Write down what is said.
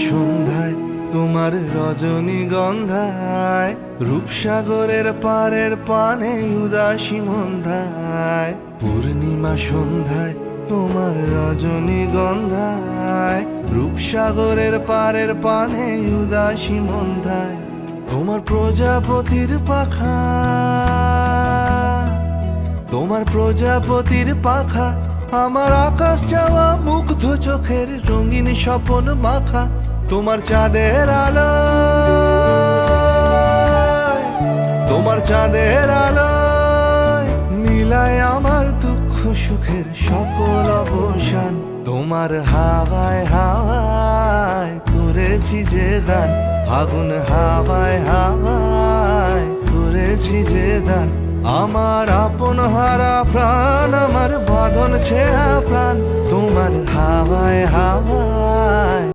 সন্ধ্যায় তোমার রজনীগন্ধায়, রূপসাগরের পারের পানে উদাসী মন্ধায়। পূর্ণিমা সন্ধ্যায় তোমার রজনীগন্ধায়, রূপসাগরের পারের পানে উদাসী মন্ধায়। তোমার প্রজাপতির পাখা, তোমার প্রজাপতির পাখা, আমার আকাশ চাওয়া মুগ্ধ চোখের রঙিন স্বপন মাখা। তোমার চাঁদের আলো, তোমার চাঁদের আলো মিলায় আমার দুঃখ সুখের সকল অবসান। তোমার হাওয়ায় হাওয়ায় করেছি যে দান, আগুন হাওয়ায় হাওয়ায় করেছি যে দান। আমার আপন হারা প্রাণ, আমার বাঁধন ছেঁড়া প্রাণ, তোমার হাওয়ায় হাওয়ায়